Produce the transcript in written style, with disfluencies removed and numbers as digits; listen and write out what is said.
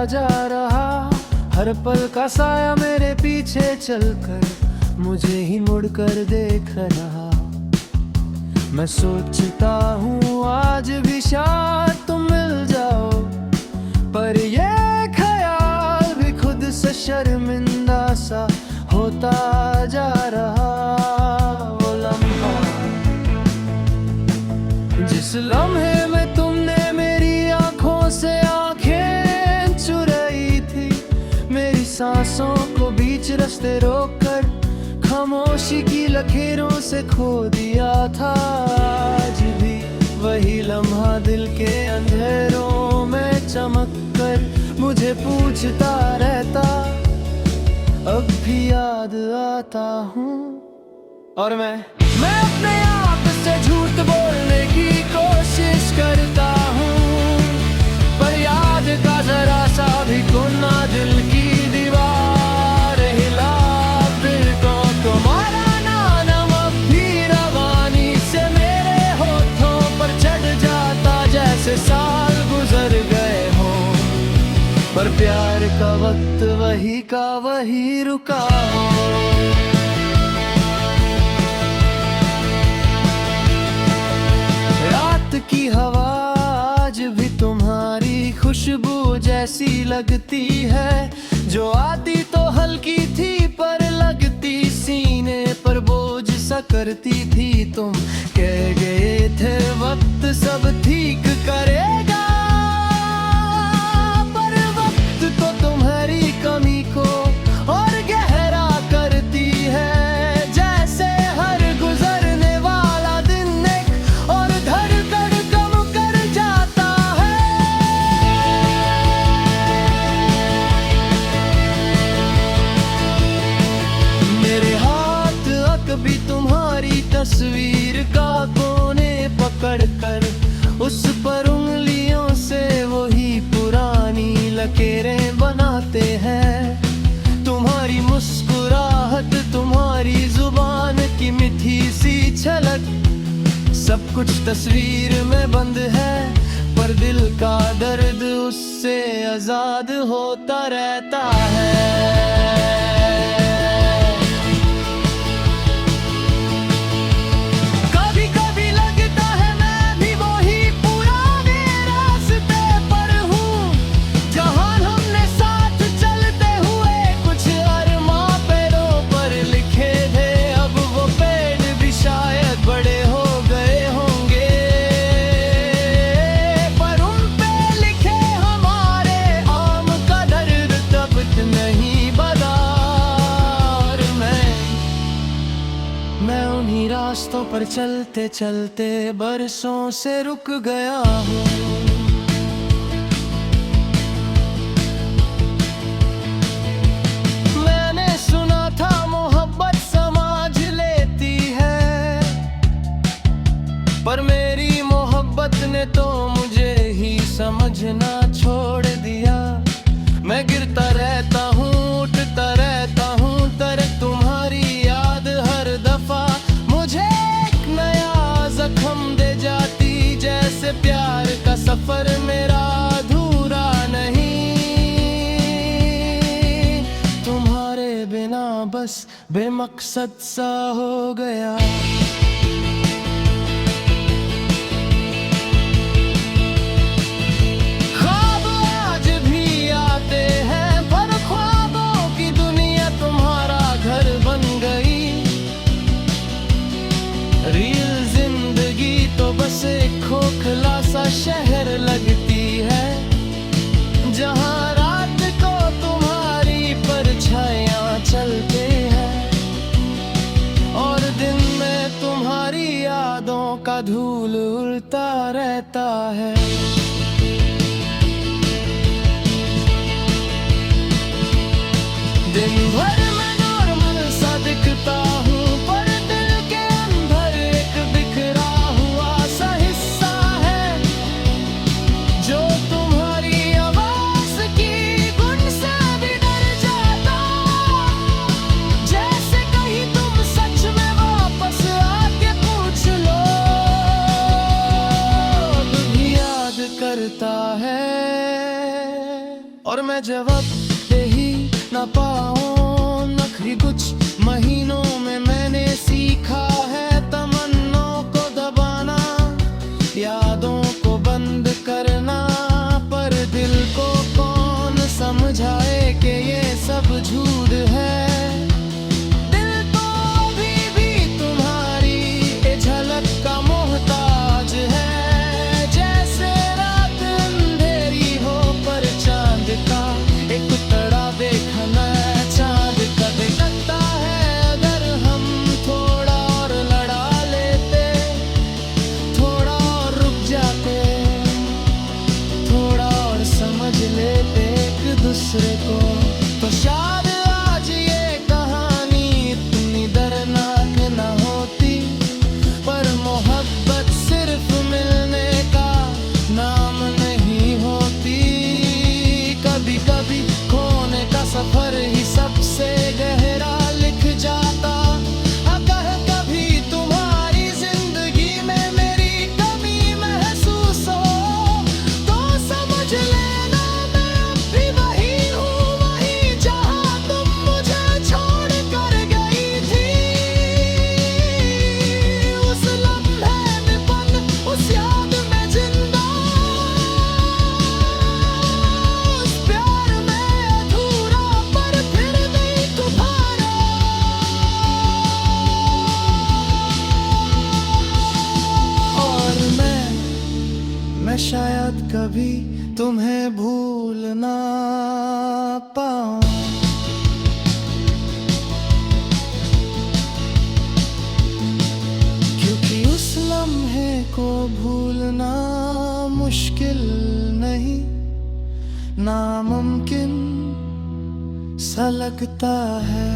जा रहा, हर पल का साया मेरे पीछे चलकर मुझे ही मुड़कर देख रहा। मैं सोचता हूँ आज भी शायद तुम मिल जाओ, पर ये ख्याल भी खुद से शर्मिंदा सा होता जा रहा। वो लम्हा, जिस लम्हे में तुमने मेरी आंखों से आंखें चुराई थी, मेरी सांसों को बीच रास्ते रोककर खामोशी की लकीरों से खो दिया था। आज भी वही लम्हा दिल के अंधेरों में चमक कर मुझे पूछता रहता, अब भी याद आता हूँ। और मैं अपने आप से झूठ बोलने की कोशिश करता हूँ, पर याद का जरा सा भी कोना दिल की दीवार हिला, फिर तो तुम्हारा नाम अब भी रवानी से मेरे होठों पर चढ़ जाता, जैसे साल गुजर गए हो पर प्यार का वक्त वही का वही रुका हो। रात की हवा आज भी तुम्हारी खुशबू जैसी लगती है, जो आती तो हल्की थी पर लगती सीने पर बोझ सा करती थी। तुम कह गए थे वक्त सब ठीक करेगा, पर वक्त तो तुम्हारी कमी को और गहरा करती है, जैसे हर गुजरने वाला दिन एक और धड़कन कम कर जाता है। मेरे हाथ अकभी तुम्हारी तस्वीर का कोने पकड़ कर उस पर उंगलियों से वही पुरानी लकीरें बनाते हैं। तुम्हारी मुस्कुराहट, तुम्हारी जुबान की मीठी सी छलक, सब कुछ तस्वीर में बंद है, पर दिल का दर्द उससे आजाद होता रहता है। मैं उन्हीं रास्तों पर चलते चलते बरसों से रुक गया हूँ। मैंने सुना था मोहब्बत समझ लेती है, पर मेरी मोहब्बत ने तो मुझे ही समझना छोड़ दिया। मैं गिरता रहता हूँ, उठता रहता हूँ, तर तुम्हारी याद हर दफा मुझे एक नया जख्म दे जाती, जैसे प्यार का सफर मेरा अधूरा नहीं। तुम्हारे बिना बस बेमकसद सा हो गया। बस एक खोखला सा शहर लगती है, जहाँ रात को तुम्हारी परछाइयाँ चलते हैं, और दिन में तुम्हारी यादों का धूल उड़ता रहता है। दिन भर मैं नॉर्मल सा दिखता हूँ, पर दिल के अंदर एक बिखरा हुआ सा हिस्सा है, जो तुम्हारी आवाज की गुन से भी डर जाता, जैसे कहीं तुम सच में वापस आके पूछ लो। अब भी याद और मैं जवाब दे ही ना पाऊं। नखरी कुछ महीनों में मैंने सीखा है तमन्नों को दबाना, यादों को बंद करना। पर दिल को कौन समझाए कि ये सब झूठ है। दिल तो अभी भी तुम्हारी एक झलक का मोहताज है। जैसे रात अंधेरी हो पर चांद का एक टुकड़ा देखना। चांद का दिखता है अगर हम थोड़ा और लड़ा लेते, थोड़ा और रुक जाते, थोड़ा और समझ लेते एक दूसरे को, तो शायद आज ये कहानी इतनी दर्दनाक न होती। पर मोहब्बत सिर्फ मिलने का नाम नहीं होती। कभी कभी खोने का सफर ही सबसे गहरा लिख जाता। अगर कभी तुम्हारी जिंदगी में मेरी कमी महसूस हो तो समझ लेना मैं अब भी वही हूँ, वही जहाँ तुम मुझे छोड़ कर गई थी। उस लम्हे में बंद, उस याद में जिंदा, उस प्यार में अधूरा पर फिर भी तुम्हारा। और मैं शायद कभी तुम्हें भूल ना पाऊं। क्योंकि उस लम्हे को भूलना मुश्किल नहीं, नामुमकिन सा लगता है।